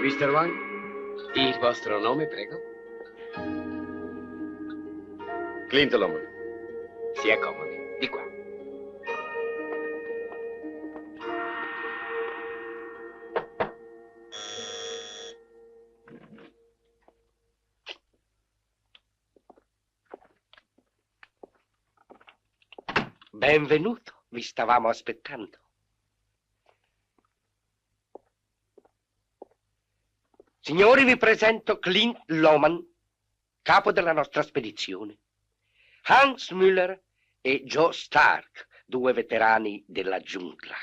Mr. Wang, il vostro nome, prego? Clint Loman. Si accomodi, di qua. Benvenuto, vi stavamo aspettando. Signori, vi presento Clint Loman, capo della nostra spedizione. Hans Müller e Joe Stark, due veterani della giungla.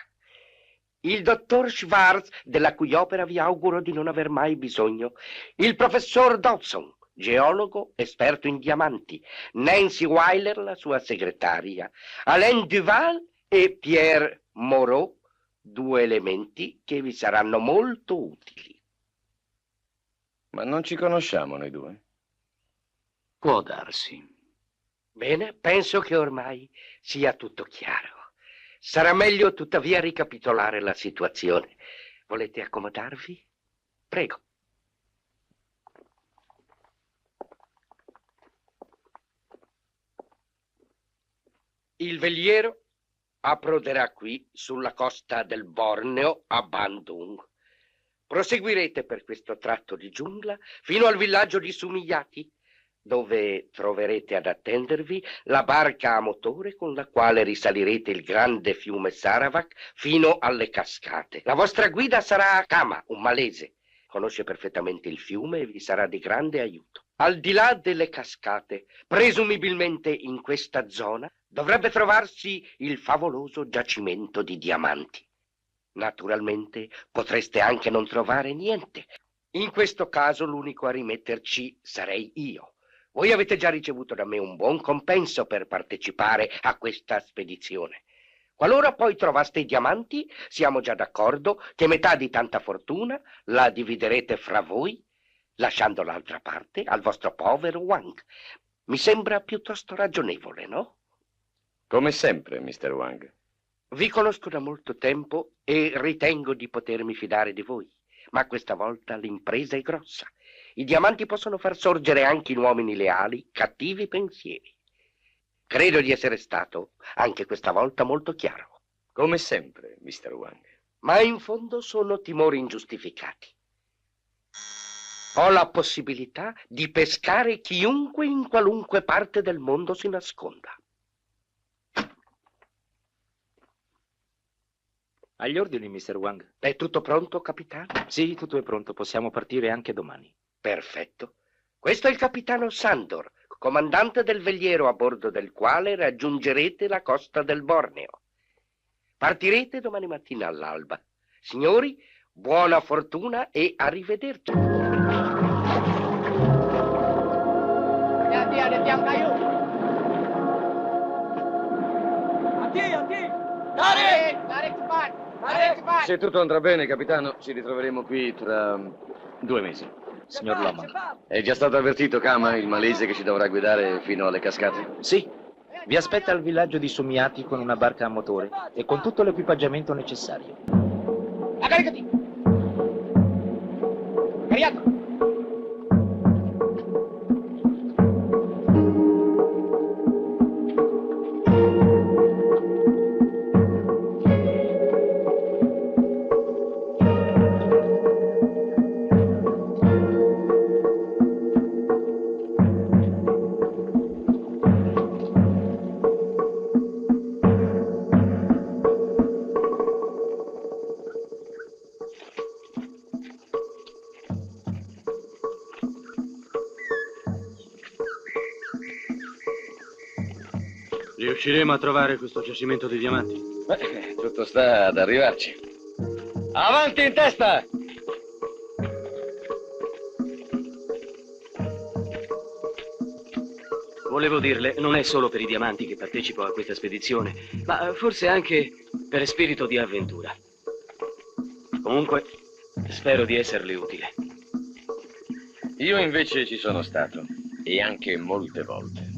Il dottor Schwartz, della cui opera vi auguro di non aver mai bisogno. Il professor Dodson, geologo esperto in diamanti. Nancy Weiler, la sua segretaria. Alain Duval e Pierre Moreau, due elementi che vi saranno molto utili. Ma non ci conosciamo noi due? Può darsi. Bene, penso che ormai sia tutto chiaro. Sarà meglio tuttavia ricapitolare la situazione. Volete accomodarvi? Prego. Il veliero approderà qui sulla costa del Borneo a Bandung. Proseguirete per questo tratto di giungla fino al villaggio di Sumiyaki, dove troverete ad attendervi la barca a motore con la quale risalirete il grande fiume Sarawak fino alle cascate. La vostra guida sarà Kama, un malese. Conosce perfettamente il fiume e vi sarà di grande aiuto. Al di là delle cascate, presumibilmente in questa zona, dovrebbe trovarsi il favoloso giacimento di diamanti. Naturalmente potreste anche non trovare niente. In questo caso l'unico a rimetterci sarei io. Voi avete già ricevuto da me un buon compenso per partecipare a questa spedizione. Qualora poi trovaste i diamanti, siamo già d'accordo che metà di tanta fortuna la dividerete fra voi, lasciando l'altra parte al vostro povero Wang. Mi sembra piuttosto ragionevole, no? Come sempre, Mr. Wang. Vi conosco da molto tempo e ritengo di potermi fidare di voi, ma questa volta l'impresa è grossa. I diamanti possono far sorgere anche in uomini leali cattivi pensieri. Credo di essere stato, anche questa volta, molto chiaro. Come sempre, Mr. Wang. Ma in fondo sono timori ingiustificati. Ho la possibilità di pescare chiunque in qualunque parte del mondo si nasconda. Agli ordini, Mr. Wang. È tutto pronto, capitano? Sì, tutto è pronto. Possiamo partire anche domani. Perfetto. Questo è il capitano Sandor, comandante del veliero a bordo del quale raggiungerete la costa del Borneo. Partirete domani mattina all'alba. Signori, buona fortuna e arrivederci. Hati-hati, ada tiang kayu. Hati. Tarik cepat. Tarik cepat. Se tutto andrà bene, capitano, ci ritroveremo qui tra 2 mesi. Signor Loman. È già stato avvertito Kama, il malese che ci dovrà guidare fino alle cascate? Sì. Vi aspetta al villaggio di Sumiyaki con una barca a motore e con tutto l'equipaggiamento necessario. Caricati. Caricato. Riusciremo a trovare questo giacimento di diamanti? Beh, tutto sta ad arrivarci. Avanti in testa! Volevo dirle, non è solo per i diamanti che partecipo a questa spedizione, ma forse anche per spirito di avventura. Comunque, spero di esserle utile. Io invece ci sono stato, e anche molte volte.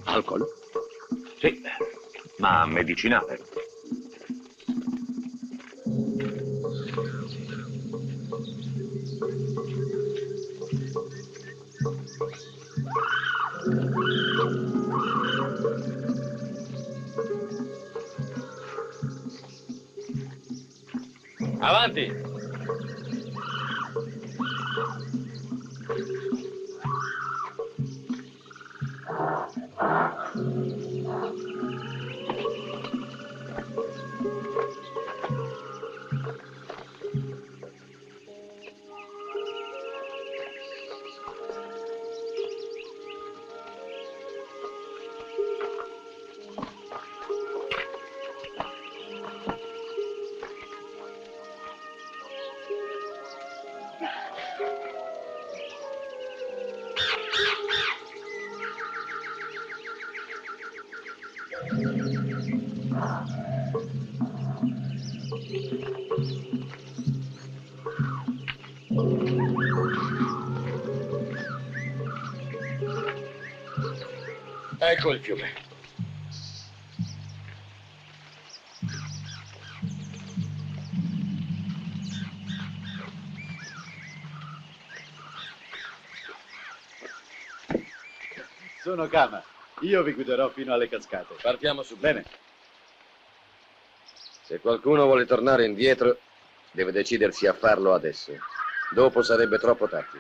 Alcol? Sì, ma medicinale. Avanti! Ecco il fiume. Sono Kama. Io vi guiderò fino alle cascate. Partiamo subito. Bene. Se qualcuno vuole tornare indietro, deve decidersi a farlo adesso. Dopo sarebbe troppo tardi.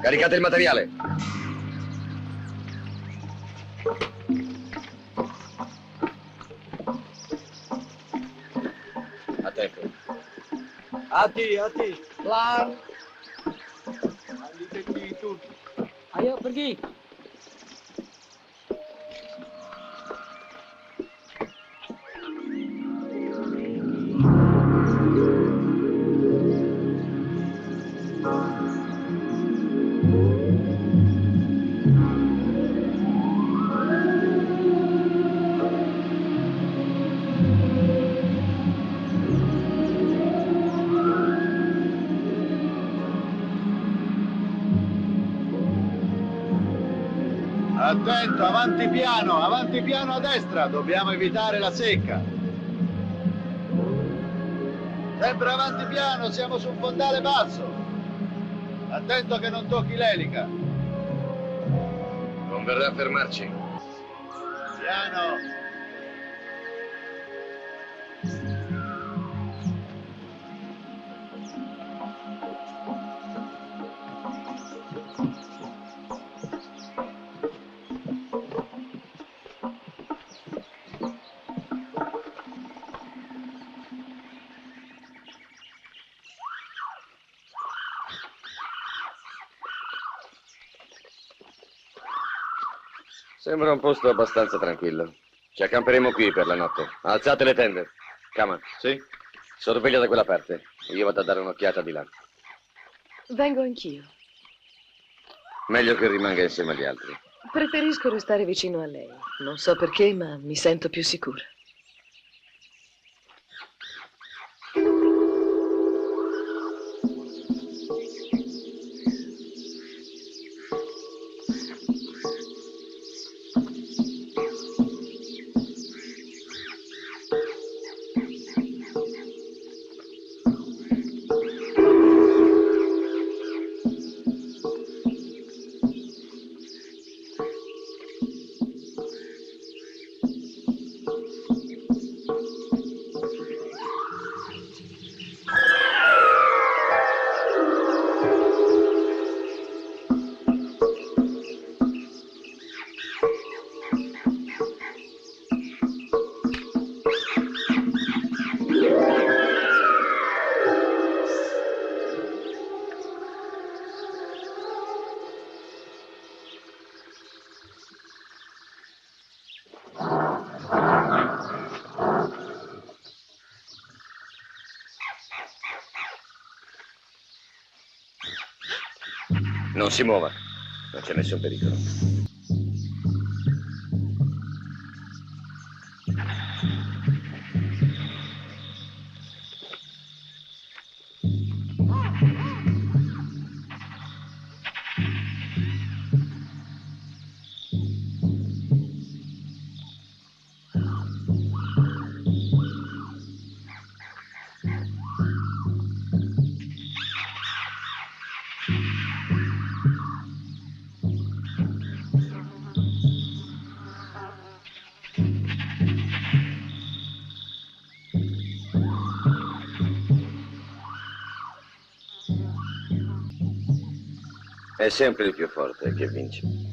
Caricate il materiale. A tempo. Hati. Pelan. All'identi tutti. Ayo pergi. Attento, avanti piano a destra, dobbiamo evitare la secca. Sempre avanti piano, siamo su un fondale basso. Attento che non tocchi l'elica. Converrà fermarci. Piano. Sembra un posto abbastanza tranquillo. Ci accamperemo qui per la notte. Alzate le tende. Kama. Sì? Sorveglia da quella parte. Io vado a dare un'occhiata di là. Vengo anch'io. Meglio che rimanga insieme agli altri. Preferisco restare vicino a lei. Non so perché, ma mi sento più sicura. Non si muova. Non c'è nessun pericolo. È sempre il più forte che vince.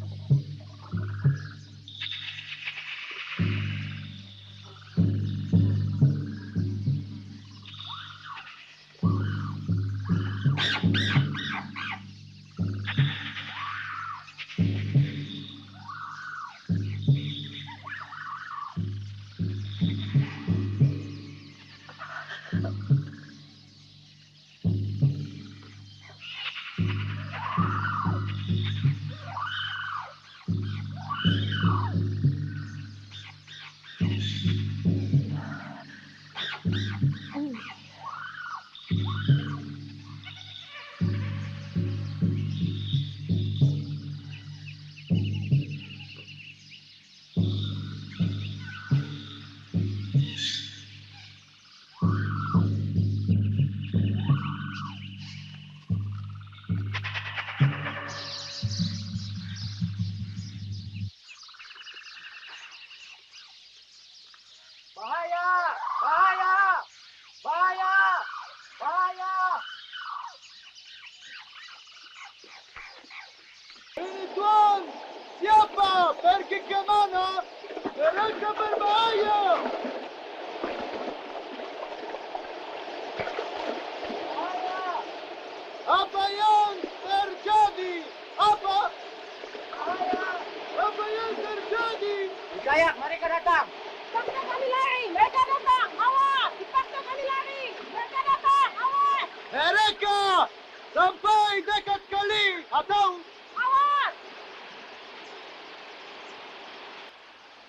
Kayak, mereka datang. Dipaksa kami lari, mereka datang. Awas, dipaksa kami lari, mereka datang. Awas. Mereka! Sampai dekat kali! Atau... Awas.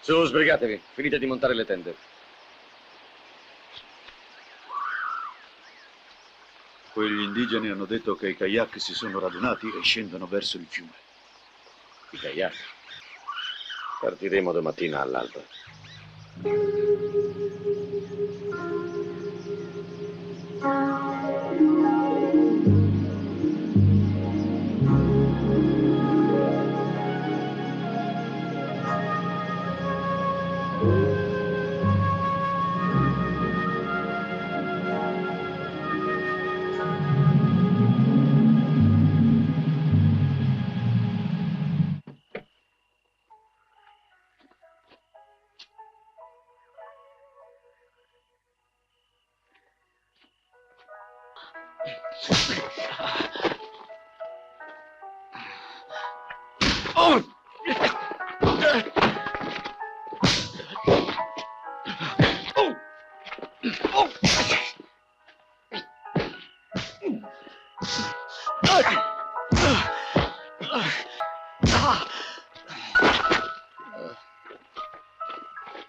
Su, sbrigatevi. Finite di montare le tende. Quegli indigeni hanno detto che i kayak si sono radunati e scendono verso il fiume. I kayak? Partiremo domattina all'alba.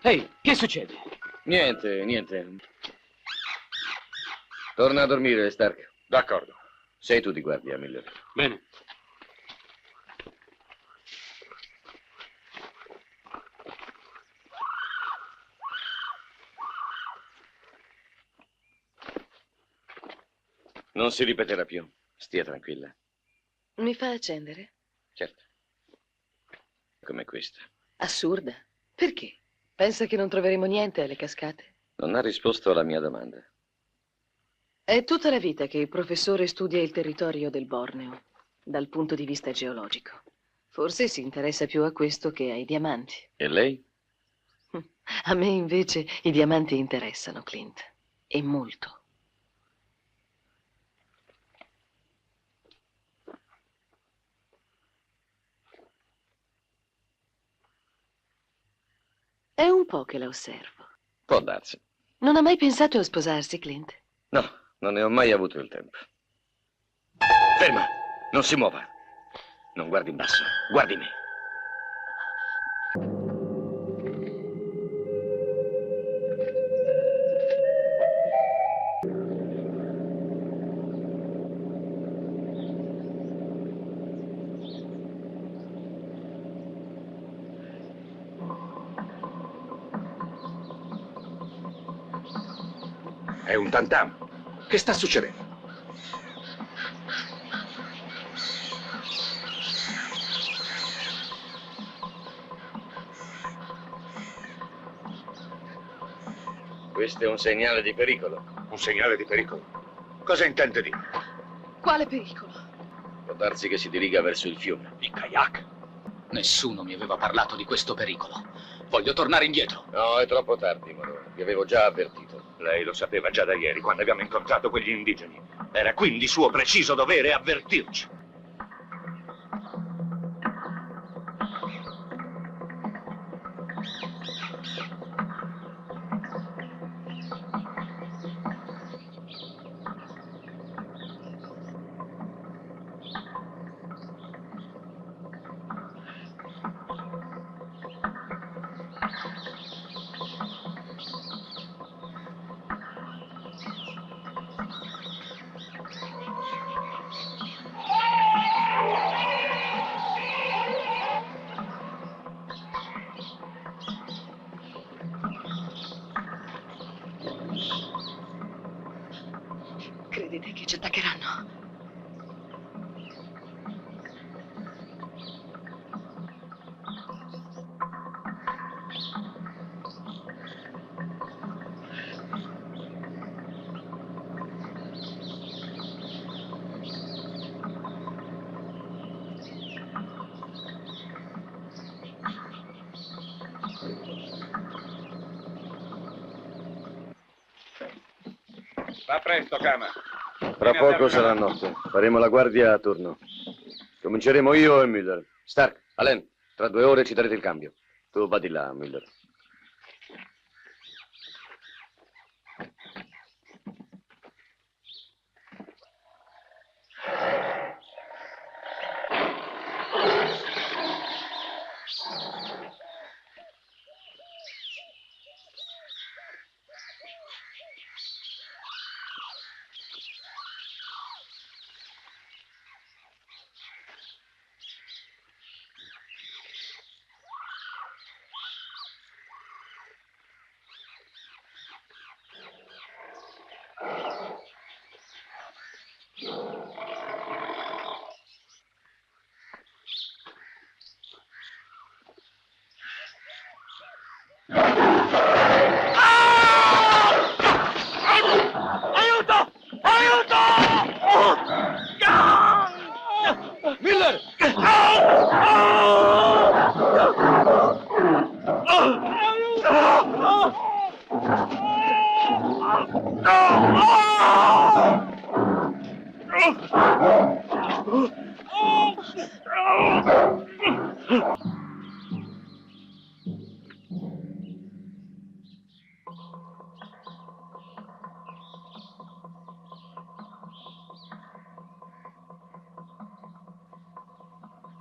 Ehi, che succede? Niente, niente. Torna a dormire, Stark. D'accordo. Sei tu di guardia, Miller. Bene. Non si ripeterà più. Stia tranquilla. Mi fa accendere? Certo. Come questa. Assurda. Perché? Pensa che non troveremo niente alle cascate? Non ha risposto alla mia domanda. È tutta la vita che il professore studia il territorio del Borneo, dal punto di vista geologico. Forse si interessa più a questo che ai diamanti. E lei? A me invece i diamanti interessano, Clint. E molto. È un po' che la osservo. Può darsi. Non ha mai pensato a sposarsi, Clint? No, non ne ho mai avuto il tempo. Ferma! Non si muova. Non guardi in basso. Guardi me. È un tantam. Che sta succedendo? Questo è un segnale di pericolo. Un segnale di pericolo? Cosa intende dire? Quale pericolo? Può darsi che si diriga verso il fiume. Di kayak? Nessuno mi aveva parlato di questo pericolo. Voglio tornare indietro. No, è troppo tardi, Moreau. Vi avevo già avvertito. Lei lo sapeva già da ieri, quando abbiamo incontrato quegli indigeni. Era quindi suo preciso dovere avvertirci. Credete che ci attaccheranno? Va presto, Kama. Tra poco sarà notte. Faremo la guardia a turno. Cominceremo io e Müller. Stark, Allen, tra 2 ore ci darete il cambio. Tu va di là, Müller.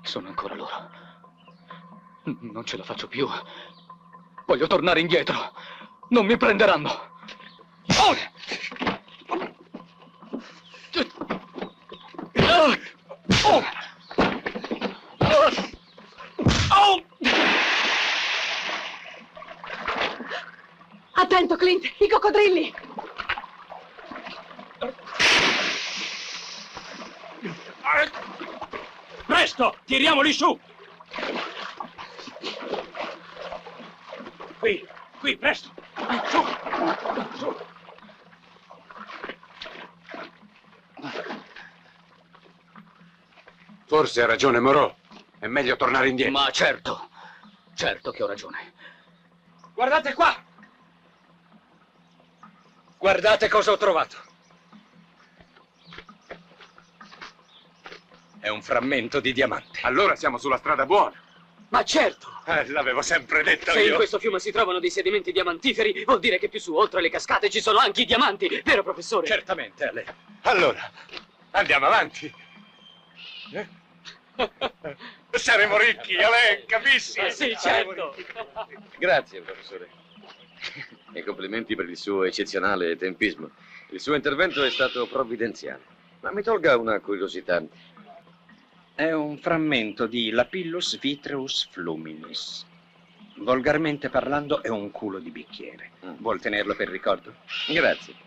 Sono ancora loro. Non ce la faccio più. Voglio tornare indietro. Non mi prenderanno. Attento, Clint! I coccodrilli! Presto, tiriamoli su! Qui, presto! Su! Su! Forse ha ragione Moreau. È meglio tornare indietro. Ma certo che ho ragione. Guardate qua! Guardate cosa ho trovato. È un frammento di diamante. Allora siamo sulla strada buona. Ma certo! L'avevo sempre detto Se io. in questo fiume si trovano dei sedimenti diamantiferi, vuol dire che più su, oltre le cascate, ci sono anche i diamanti, vero professore? Certamente, Ale. Allora, andiamo avanti. Saremo ricchi, Ale, capisci? Sì, certo. Grazie, professore. E complimenti per il suo eccezionale tempismo. Il suo intervento è stato provvidenziale. Ma mi tolga una curiosità. È un frammento di Lapillus vitreus fluminis. Volgarmente parlando è un culo di bicchiere. Vuol tenerlo per ricordo? Grazie.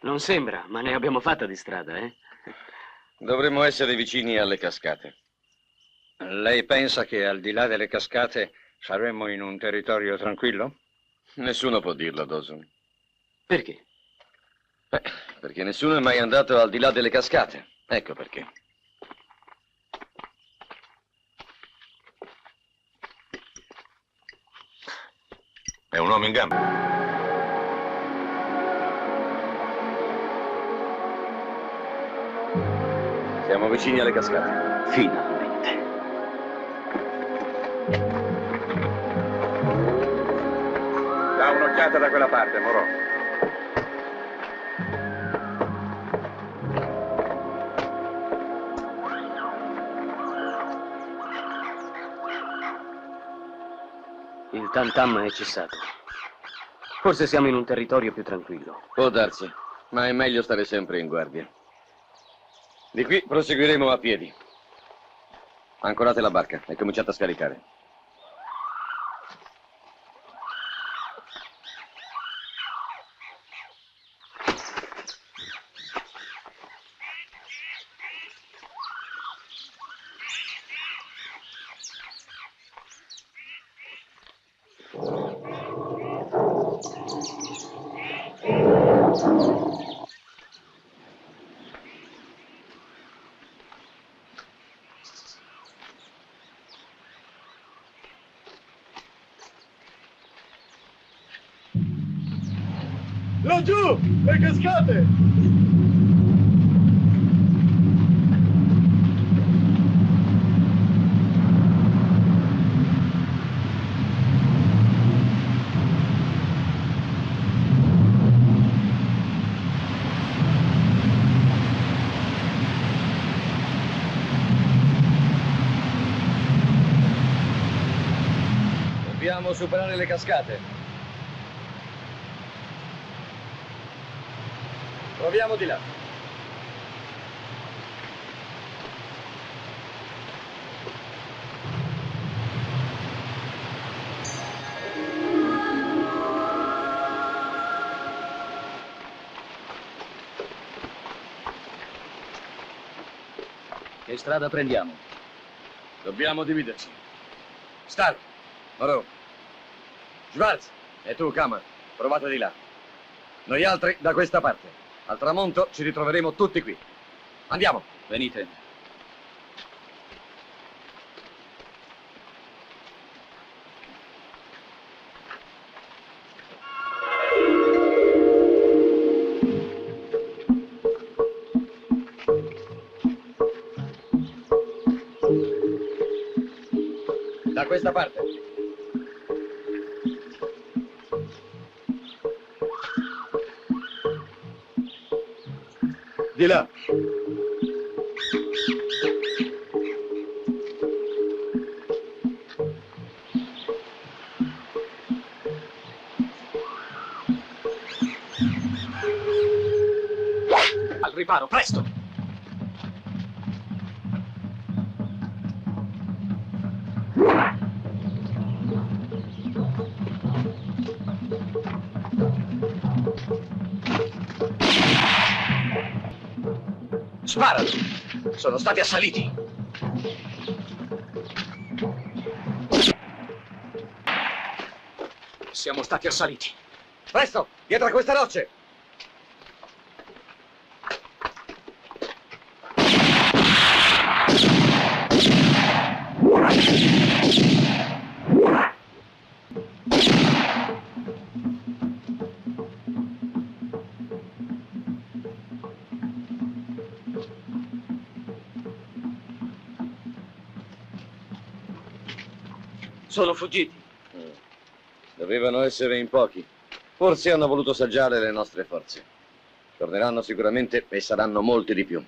Non sembra, ma ne abbiamo fatta di strada, eh? Dovremmo essere vicini alle cascate. Lei pensa che al di là delle cascate saremmo in un territorio tranquillo? Nessuno può dirlo, Dawson. Perché? Beh, perché nessuno è mai andato al di là delle cascate. Ecco perché. È un uomo in gamba. Siamo vicini alle cascate. Finalmente. Da un'occhiata da quella parte, Moreau. Il tam-tam è cessato. Forse siamo in un territorio più tranquillo. Può darsi, ma è meglio stare sempre in guardia. Di qui proseguiremo a piedi. Ancorate la barca e cominciate a scaricare. Laggiù, le cascate! Dobbiamo superare le cascate. Proviamo di là. Che strada prendiamo? Dobbiamo dividerci. Stark, Moreau, Schwarz e tu, Kama, provate di là. Noi altri da questa parte. Al tramonto ci ritroveremo tutti qui. Andiamo. Venite. Da questa parte. Di là. Al riparo, presto! Sparano! Sono stati assaliti! Siamo stati assaliti! Presto, dietro a queste rocce! Sono fuggiti. Dovevano essere in pochi. Forse hanno voluto saggiare le nostre forze. Torneranno sicuramente e saranno molti di più.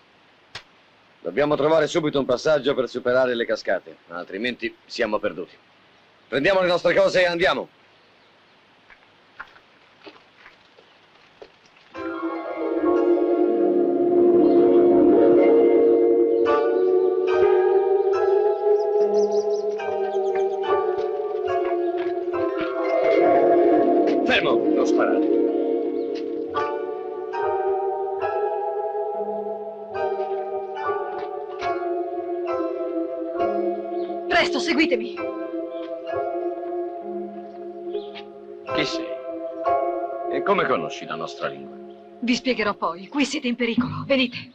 Dobbiamo trovare subito un passaggio per superare le cascate, altrimenti siamo perduti. Prendiamo le nostre cose e andiamo. Fermo! Non sparare. Seguitemi. Chi sei? E come conosci la nostra lingua? Vi spiegherò poi. Qui siete in pericolo. Venite.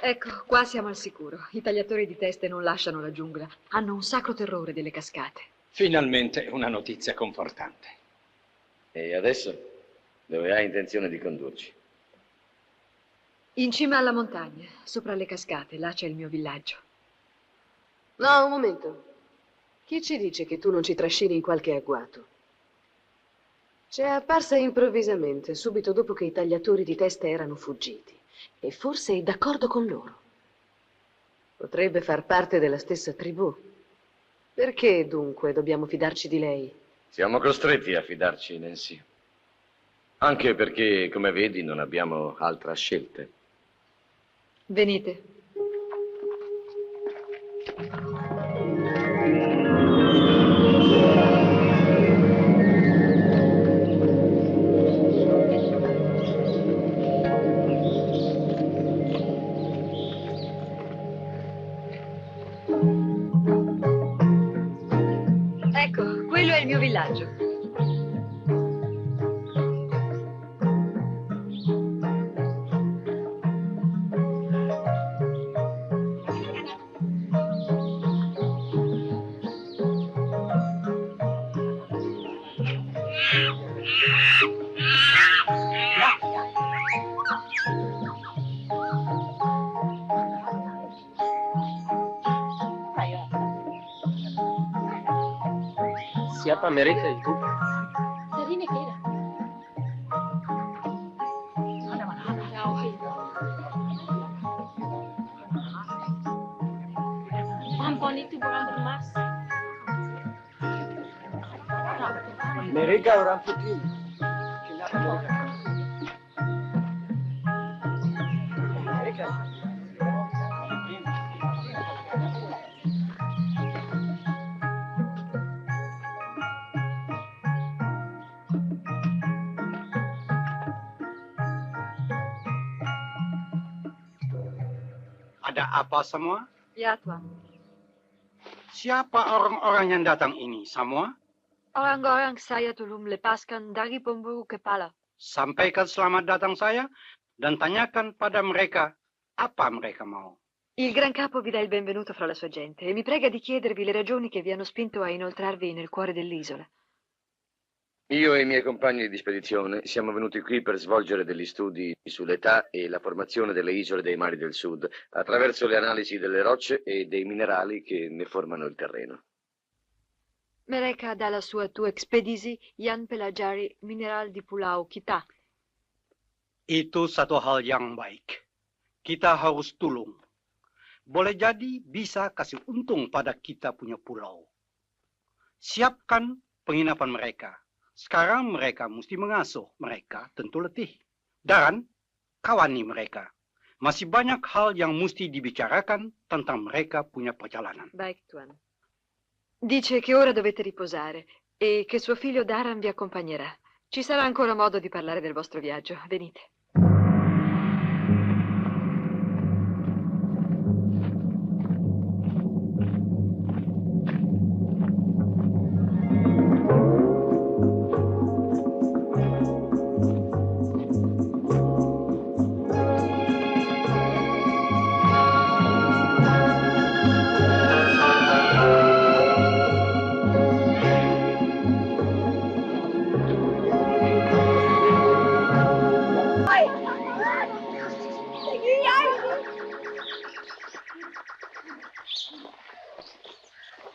Ecco, qua siamo al sicuro. I tagliatori di teste non lasciano la giungla. Hanno un sacro terrore delle cascate. Finalmente una notizia confortante. E adesso? Dove hai intenzione di condurci? In cima alla montagna, sopra le cascate. Là c'è il mio villaggio. No, un momento. Chi ci dice che tu non ci trascini in qualche agguato? C'è apparsa improvvisamente, subito dopo che i tagliatori di teste erano fuggiti. E forse è d'accordo con loro. Potrebbe far parte della stessa tribù. Perché, dunque, dobbiamo fidarci di lei? Siamo costretti a fidarci, Nancy. Anche perché, come vedi, non abbiamo altra scelta. Venite. Ecco, quello è il mio villaggio. Siapa mereka itu? Dari negara. Ampon itu bukan emas. Mereka orang putih. Kenapa mereka? Mereka. Ada apa semua? Ya, Tuan. Siapa orang-orang yang datang ini, semua? Orang-orang saya tolong lepaskan dari pemburu kepala. Sampaikan selamat datang saya dan tanyakan pada mereka apa mereka mau. Il Gran Capo vi dà il benvenuto fra la sua gente e mi prega di chiedervi le ragioni che vi hanno spinto a inoltrarvi nel cuore dell'isola. Io e i miei compagni di spedizione siamo venuti qui per svolgere degli studi sull'età e la formazione delle isole dei mari del sud, attraverso le analisi delle rocce e dei minerali che ne formano il terreno. Mereka dalla sua tu ekspedisi yang pelajari mineral di Pulau kita. Itu satu hal yang baik. Kita harus tolong. Boleh jadi bisa kasih untung pada kita punya pulau. Siapkan penginapan mereka. Sekarang mereka mesti mengasuh. Mereka tentu letih. Dan kawani mereka. Masih banyak hal yang mesti dibicarakan tentang mereka punya perjalanan. Baik, Tuan. Dice che ora dovete riposare e che suo figlio Daran vi accompagnerà. Ci sarà ancora modo di parlare del vostro viaggio. Venite.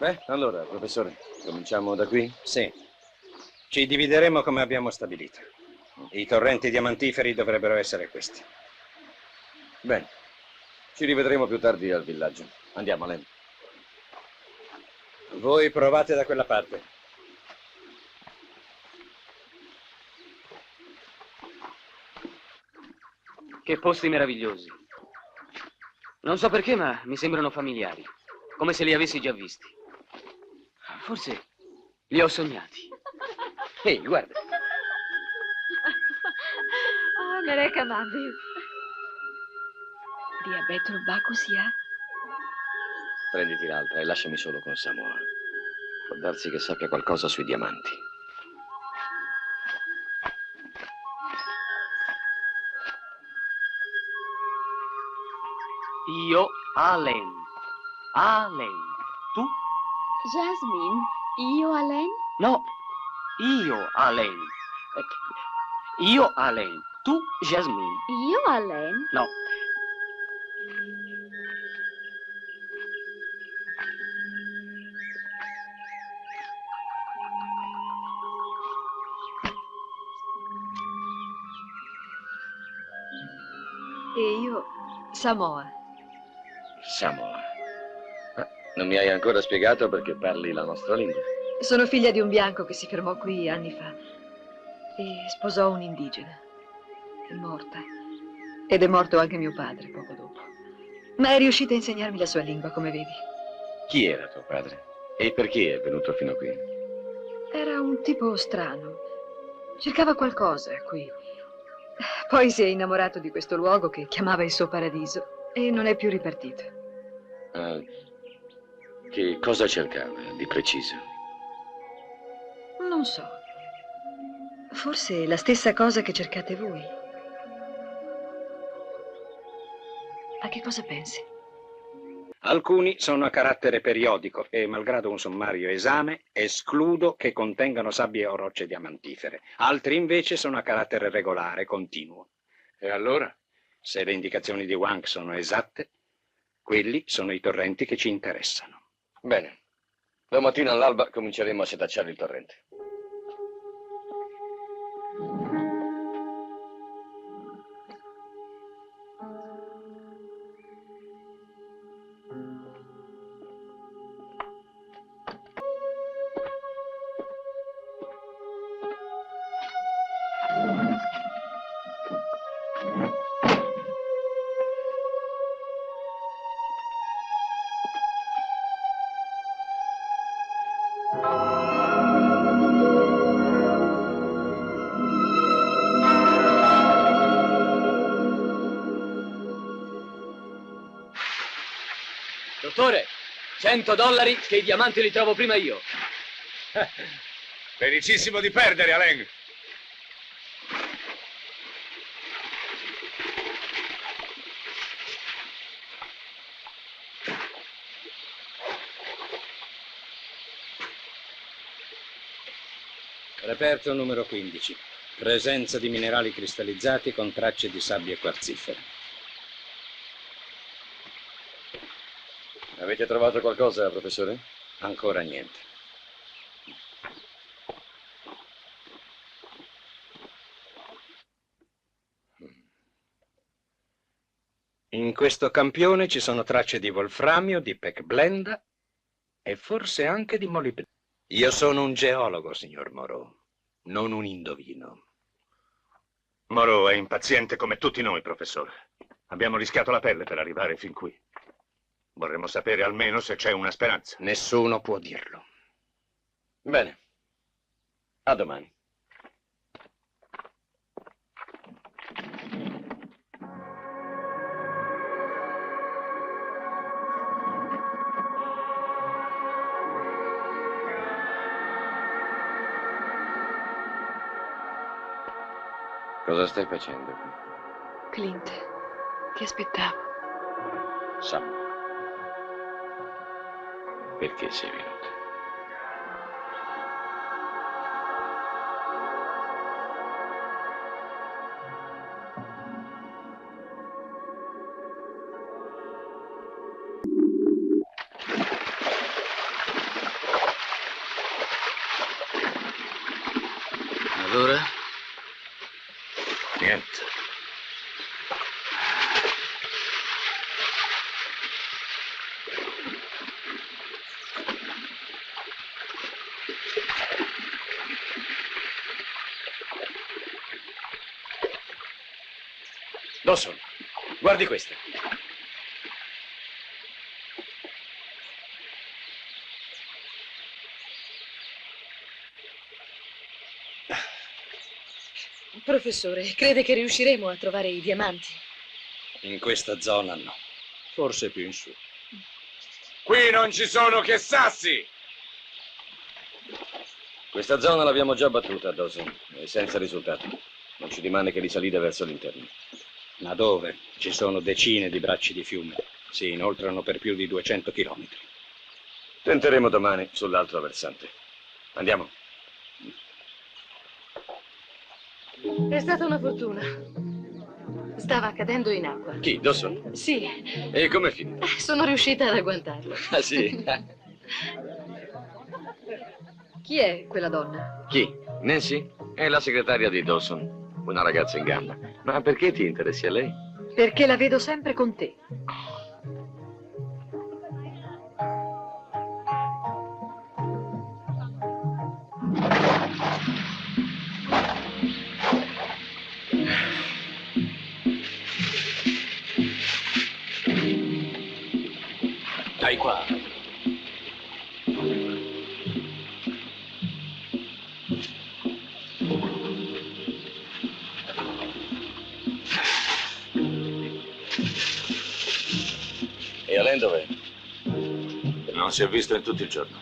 Beh, allora, professore, cominciamo da qui? Sì. Ci divideremo come abbiamo stabilito. I torrenti diamantiferi dovrebbero essere questi. Bene. Ci rivedremo più tardi al villaggio. Andiamo, Len. Voi provate da quella parte. Che posti meravigliosi. Non so perché, ma mi sembrano familiari. Come se li avessi già visti. Forse li ho sognati. Ehi, guarda. Oh, mereka Mandir. Dia betul bagus ya. Prenditi l'altra e lasciami solo con Samoa. Può darsi che sappia qualcosa sui diamanti. Io, Alen. Alen. Tu? Jasmine, io Alen? No, io, Alen. Io, Alen. Tu, Jasmine. Io Alen? No. E io, Samoa. Samoa. Non mi hai ancora spiegato perché parli la nostra lingua. Sono figlia di un bianco che si fermò qui anni fa e sposò un'indigena. È morta. Ed è morto anche mio padre poco dopo. Ma è riuscita a insegnarmi la sua lingua, come vedi. Chi era tuo padre? E perché è venuto fino qui? Era un tipo strano. Cercava qualcosa qui. Poi si è innamorato di questo luogo che chiamava il suo paradiso e non è più ripartito. Che cosa cercava di preciso? Non so. Forse la stessa cosa che cercate voi. A che cosa pensi? Alcuni sono a carattere periodico e, malgrado un sommario esame, escludo che contengano sabbie o rocce diamantifere. Altri invece sono a carattere regolare, continuo. E allora? Se le indicazioni di Wang sono esatte, quelli sono i torrenti che ci interessano. Bene. Domattina all'alba cominceremo a setacciare il torrente. Dottore, $100 che i diamanti li trovo prima io. Felicissimo di perdere, Alen. Reperto numero 15. Presenza di minerali cristallizzati con tracce di sabbie quarzifere. Avete trovato qualcosa, professore? Ancora niente. In questo campione ci sono tracce di wolframio, di pechblenda e forse anche di molibdeno. Io sono un geologo, signor Moreau, non un indovino. Moreau è impaziente come tutti noi, professore. Abbiamo rischiato la pelle per arrivare fin qui. Vorremmo sapere almeno se c'è una speranza. Nessuno può dirlo. Bene. A domani. Cosa stai facendo qui? Clint, ti aspettavo. Sam. Perché sei venuta? Allora? Niente. Dawson, guardi questa. Professore, crede che riusciremo a trovare i diamanti? In questa zona no. Forse più in su. Qui non ci sono che sassi! Questa zona l'abbiamo già battuta, Dawson, e senza risultato. Non ci rimane che risalire verso l'interno. Ma dove? Ci sono decine di bracci di fiume. Si inoltrano per più di 200 chilometri. Tenteremo domani sull'altro versante. Andiamo. È stata una fortuna. Stava cadendo in acqua. Chi, Dawson? Sì, E come finita? sono riuscita ad agguantarlo. Ah, sì? Chi è quella donna? Chi? Nancy? È la segretaria di Dawson. Una ragazza in gamba. Ma perché ti interessi a lei? Perché la vedo sempre con te. Dai qua. E Alain dov'è? Non si è visto in tutto il giorno.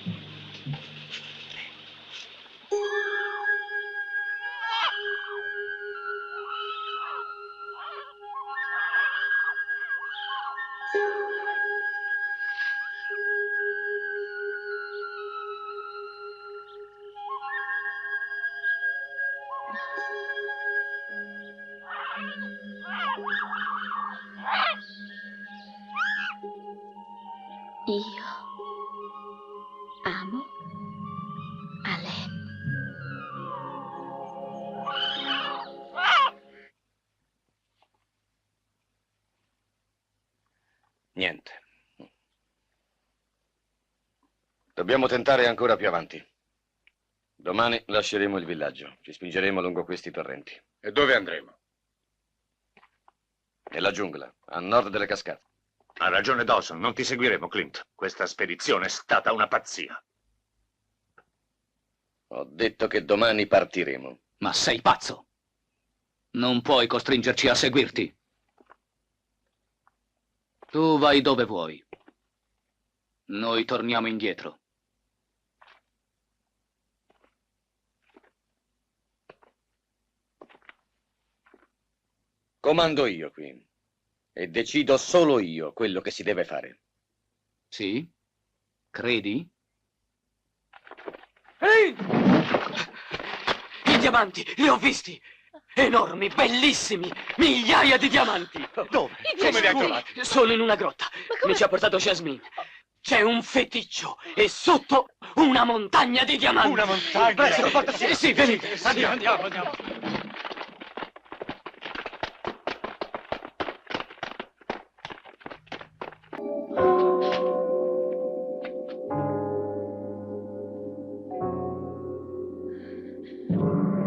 Io amo Alain. Niente. Dobbiamo tentare ancora più avanti. Domani lasceremo il villaggio. Ci spingeremo lungo questi torrenti. E dove andremo? Nella giungla, a nord delle cascate. Ha ragione Dawson, non ti seguiremo, Clint. Questa spedizione è stata una pazzia. Ho detto che domani partiremo. Ma sei pazzo! Non puoi costringerci a seguirti. Tu vai dove vuoi. Noi torniamo indietro. Comando io qui. E decido solo io quello che si deve fare. Sì? Credi? Ehi! I diamanti, li ho visti! Enormi, bellissimi! Migliaia di diamanti! Dove? Come li hai trovati? Sono in una grotta. Mi ci ha portato Jasmine. C'è un feticcio e sotto una montagna di diamanti. Una montagna? Presto, portaci. Sì, venite. Andiamo.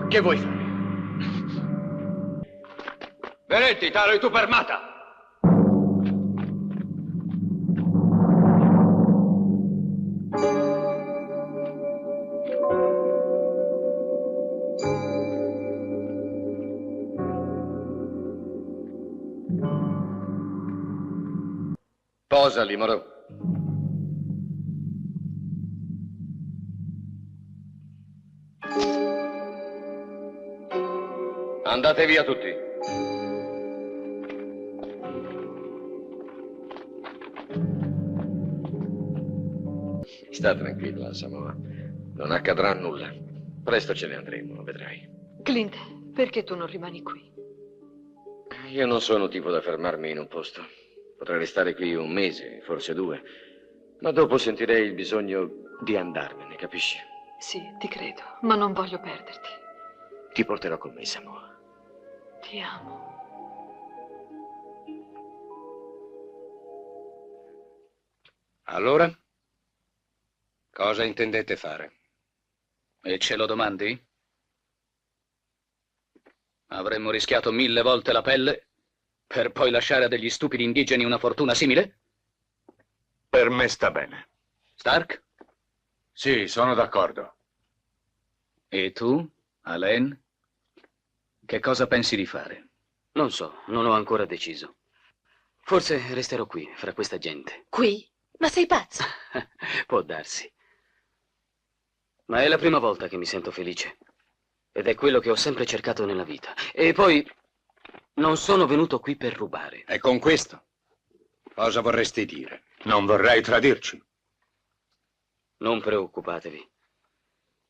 Che vuoi fare? Benetti, talo, tu per mata! Posali, Moreau. Andate via tutti. Sta tranquilla, Samoa. Non accadrà nulla. Presto ce ne andremo, vedrai. Clint, perché tu non rimani qui? Io non sono tipo da fermarmi in un posto. Potrei restare qui un mese, forse 2. Ma dopo sentirei il bisogno di andarmene, capisci? Sì, ti credo, ma non voglio perderti. Ti porterò con me, Samoa. Ti amo. Allora? Cosa intendete fare? E ce lo domandi? Avremmo rischiato 1000 volte la pelle per poi lasciare a degli stupidi indigeni una fortuna simile? Per me sta bene. Stark? Sì, sono d'accordo. E tu, Alain? Che cosa pensi di fare? Non so, non ho ancora deciso. Forse resterò qui, fra questa gente. Qui? Ma sei pazzo? Può darsi. Ma è la prima volta che mi sento felice. Ed è quello che ho sempre cercato nella vita. E poi non sono venuto qui per rubare. E con questo? Cosa vorresti dire? Non vorrei tradirci. Non preoccupatevi.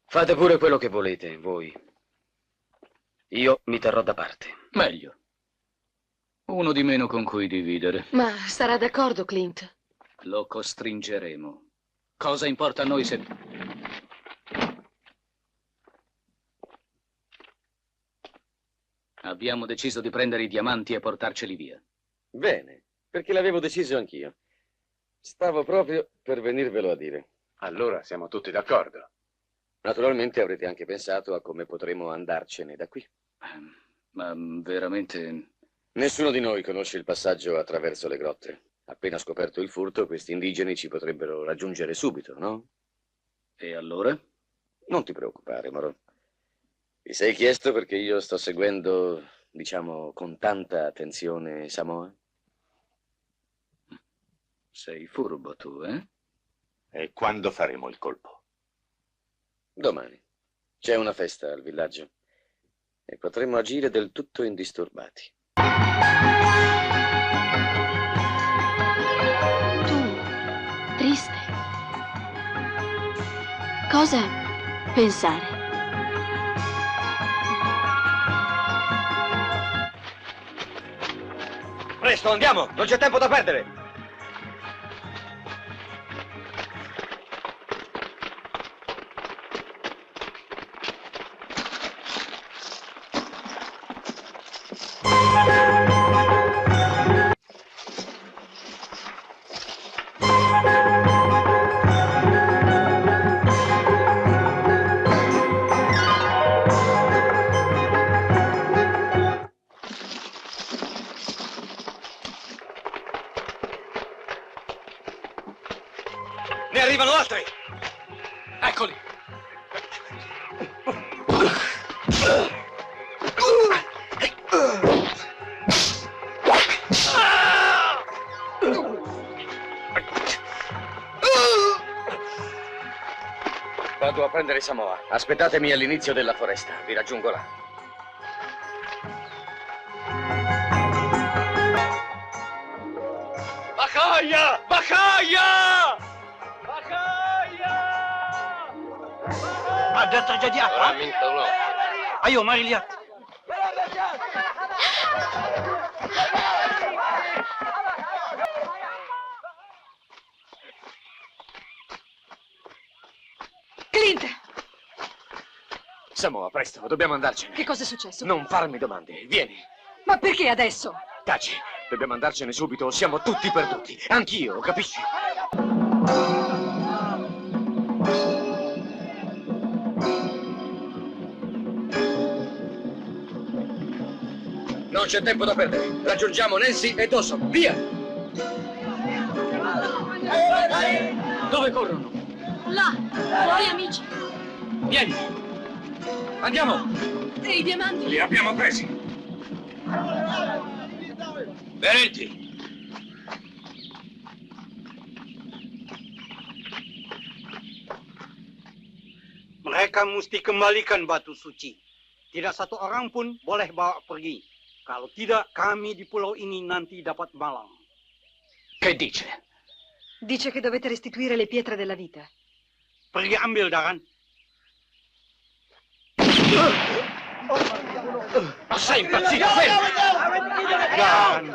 Fate pure quello che volete, voi. Io mi terrò da parte. Meglio. Uno di meno con cui dividere. Ma sarà d'accordo, Clint? Lo costringeremo. Cosa importa a noi se... Abbiamo deciso di prendere i diamanti e portarceli via. Bene, perché l'avevo deciso anch'io. Stavo proprio per venirvelo a dire. Allora siamo tutti d'accordo. Naturalmente avrete anche pensato a come potremo andarcene da qui. Ma veramente... Nessuno di noi conosce il passaggio attraverso le grotte. Appena scoperto il furto, questi indigeni ci potrebbero raggiungere subito, no? E allora? Non ti preoccupare, Moro. Ti sei chiesto perché io sto seguendo, diciamo, con tanta attenzione Samoa? Sei furbo tu, eh? E quando faremo il colpo? Domani. C'è una festa al villaggio e potremo agire del tutto indisturbati. Tu, triste. Cosa pensare? Presto, andiamo! Non c'è tempo da perdere! Ne arrivano altri! Eccoli! Vado a prendere Samoa. Aspettatemi all'inizio della foresta. Vi raggiungo là. Bakaya! Bakaya! Ada terjadi apa? Ayo, mari lihat. Clint! Samoa, presto, dobbiamo andarcene. Che cosa è successo? Non farmi domande. Vieni. Ma perché adesso? Taci, dobbiamo andarcene subito o siamo tutti perduti. Anch'io, capisci? Non c'è tempo da perdere. Raggiungiamo Nancy e Dawson. Via! Dove corrono? Là, tuoi amici. Vieni! Andiamo! E i diamanti? Li abbiamo presi. Berenti! Mereka mesti kembalikan batu suci. Tidak satu orang pun boleh bawa pergi. Kalau tidak, kami di pulau ini nanti dapat malang. Che dice? Dice che dovete restituire le pietre della vita. Pergi ambil, Daran. Sei impazzito, fermo! Daran.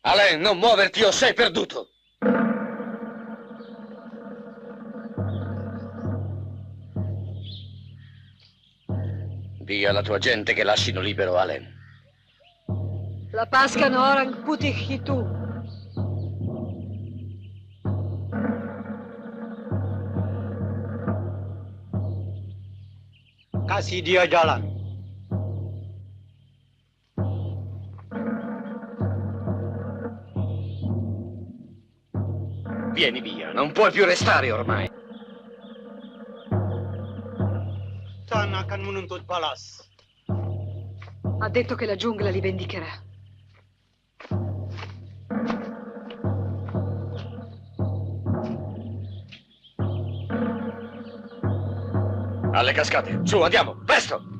Alain, non muoverti o sei perduto! Dia alla tua gente che lasciano libero Allen. La pascan orang putih itu. Kasih dia jalan. Vieni via, non puoi più restare ormai. Tan akan menuntut balas. Ha detto che la giungla li vendicherà. Alle cascate, su, andiamo, presto!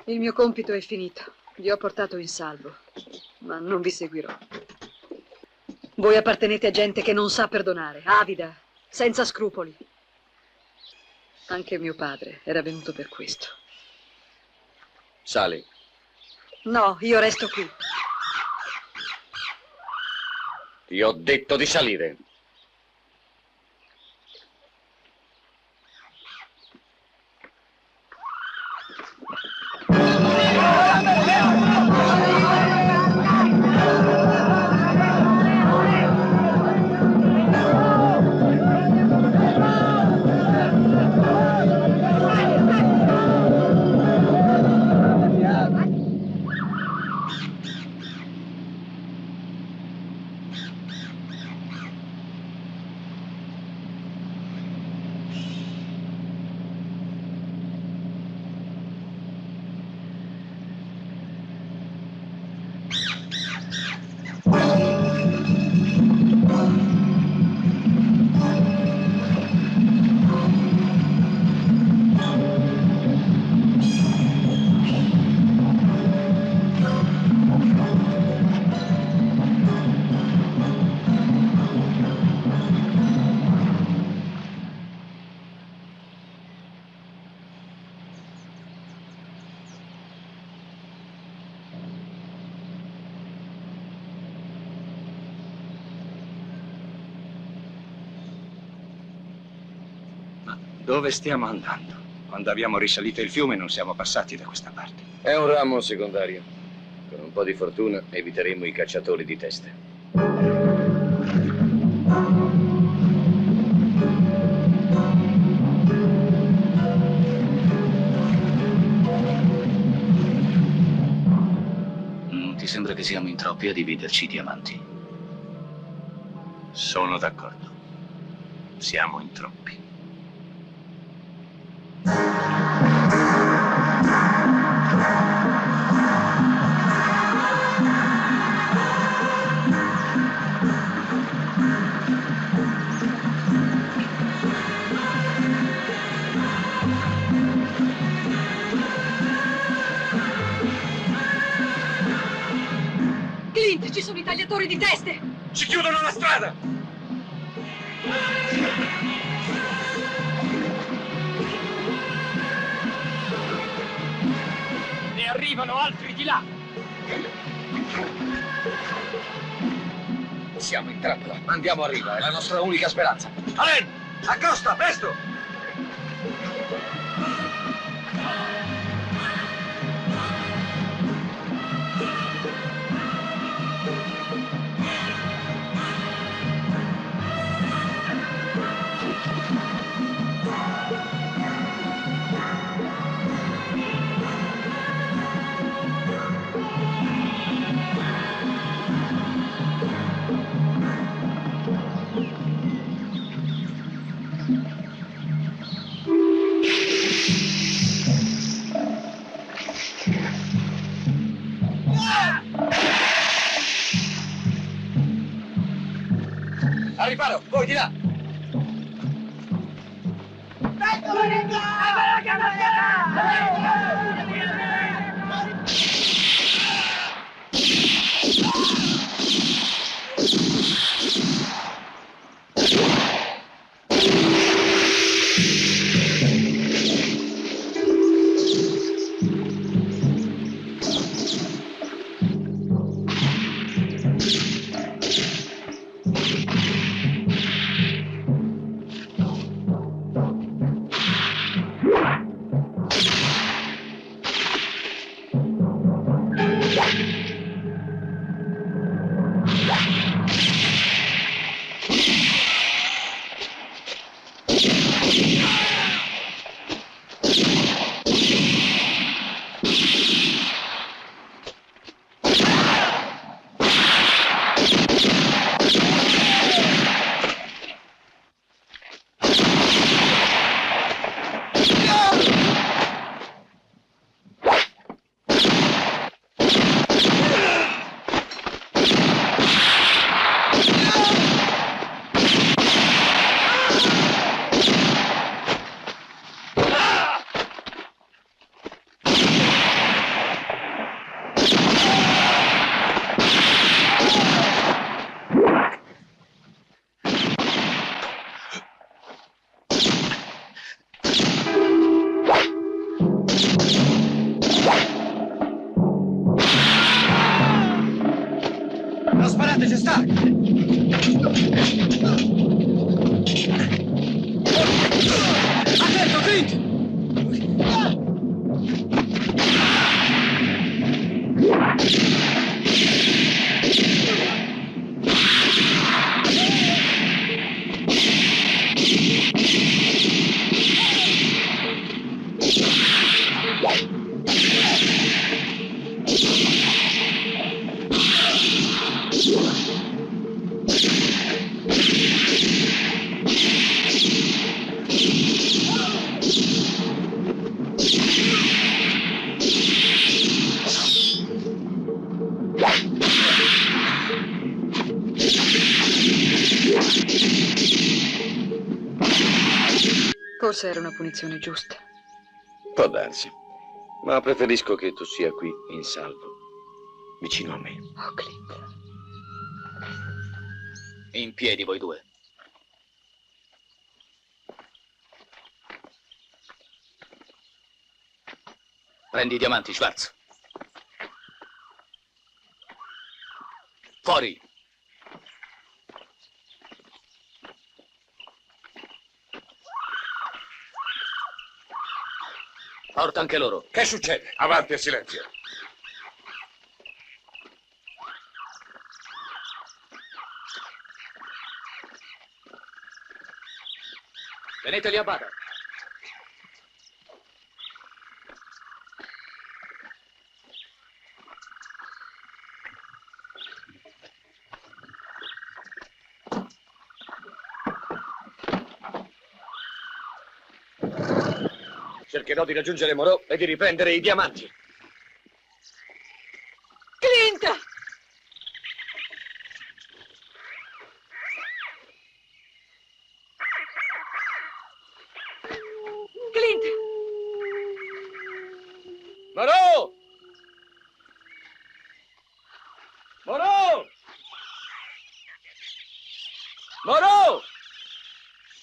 Il mio compito è finito. Vi ho portato in salvo, ma non vi seguirò. Voi appartenete a gente che non sa perdonare, avida, senza scrupoli. Anche mio padre era venuto per questo. Sali. No, io resto qui. Ti ho detto di salire. Dove stiamo andando? Quando abbiamo risalito il fiume non siamo passati da questa parte. È un ramo secondario. Con un po' di fortuna eviteremo i cacciatori di teste. Non ti sembra che siamo in troppi a dividerci i diamanti? Sono d'accordo. Siamo in troppi. Clint, ci sono i tagliatori di teste! Ci chiudono la strada! Ne arrivano altri di là! Siamo in trappola. Andiamo a riva, è la nostra unica speranza. Allen! Accosta, presto! Al riparo, voi di là! Non sparate, c'è Stark! Attento, Clint! Forse era una punizione giusta. Può darsi, ma preferisco che tu sia qui in salvo, vicino a me. Oh, Clint. In piedi voi due. Prendi i diamanti, Schwartz. Fuori! Porta anche loro. Che succede? Avanti e silenzio. Teneteli a bada. Cercherò di raggiungere Moreau e di riprendere i diamanti. Clint! Clint! Moreau! Moreau! Moreau!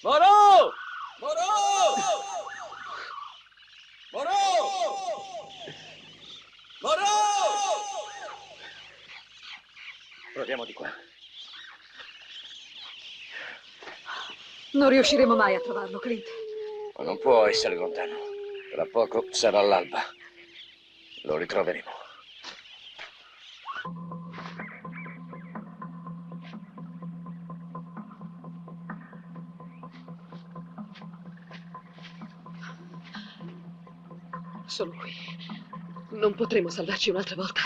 Moreau! Moreau! Moreau! Moreau! Proviamo di qua. Non riusciremo mai a trovarlo, Clint. Ma non può essere lontano. Tra poco sarà l'alba. Lo ritroveremo. Sono qui. Non potremo salvarci un'altra volta.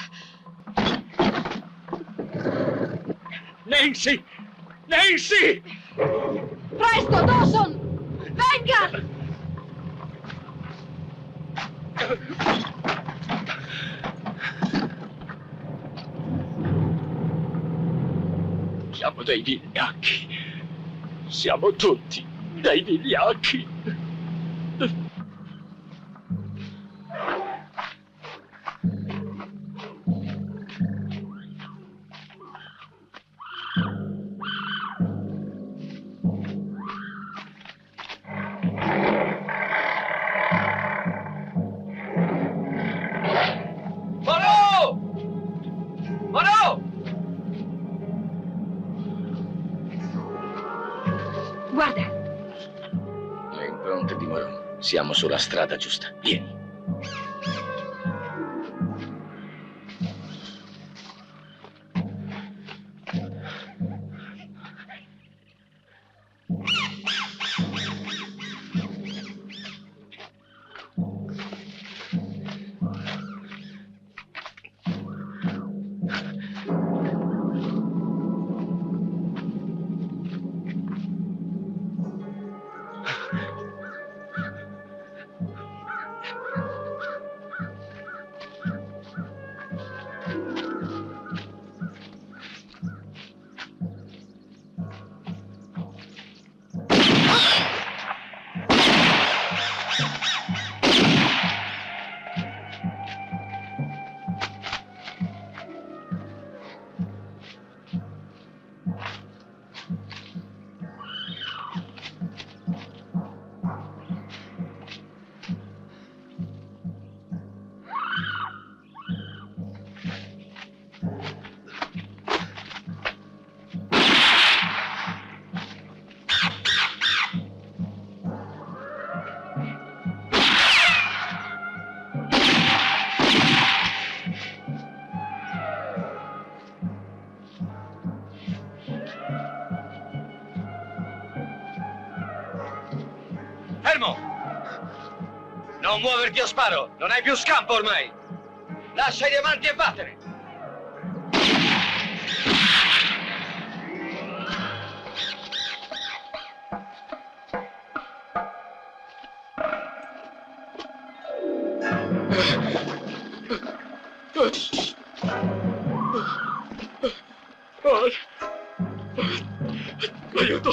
Nancy! Nancy! Presto, Dawson! Venga! Siamo dei vigliacchi. Siamo tutti dei vigliacchi. Guarda, Le impronte di Moreau. Siamo sulla strada giusta. Vieni. Fermo! Non muoverti o sparo! Non hai più scampo ormai! Lascia i diamanti e vattene! Aiuto!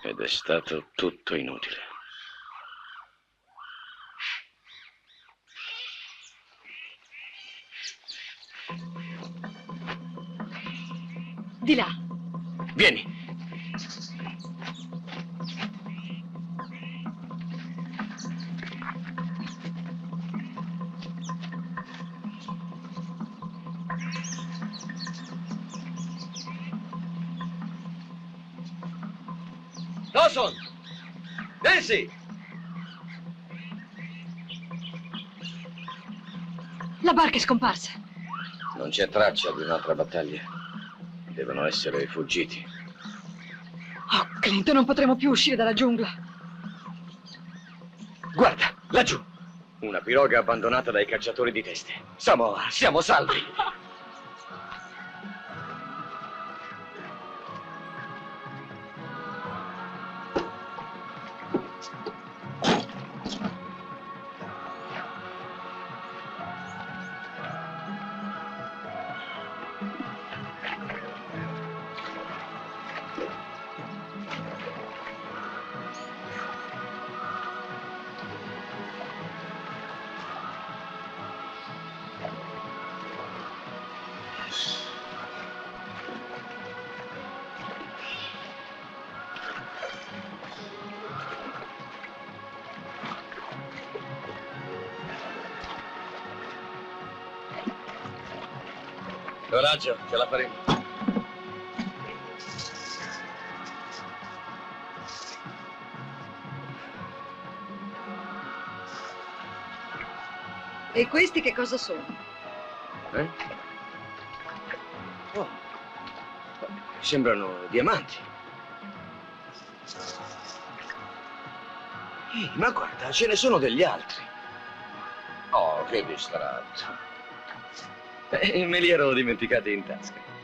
Ed è stato tutto inutile. di là. Vieni. Dawson! Nancy! La barca è scomparsa. Non c'è traccia di un'altra battaglia. Devono essere fuggiti. Oh, Clint, non potremo più uscire dalla giungla. Guarda, laggiù. Una piroga abbandonata dai cacciatori di teste. Siamo salvi. Coraggio, ce la faremo. E questi che cosa sono? Oh. Sembrano diamanti. Ma guarda, ce ne sono degli altri. Oh, che distratto. Me li ero dimenticati in tasca.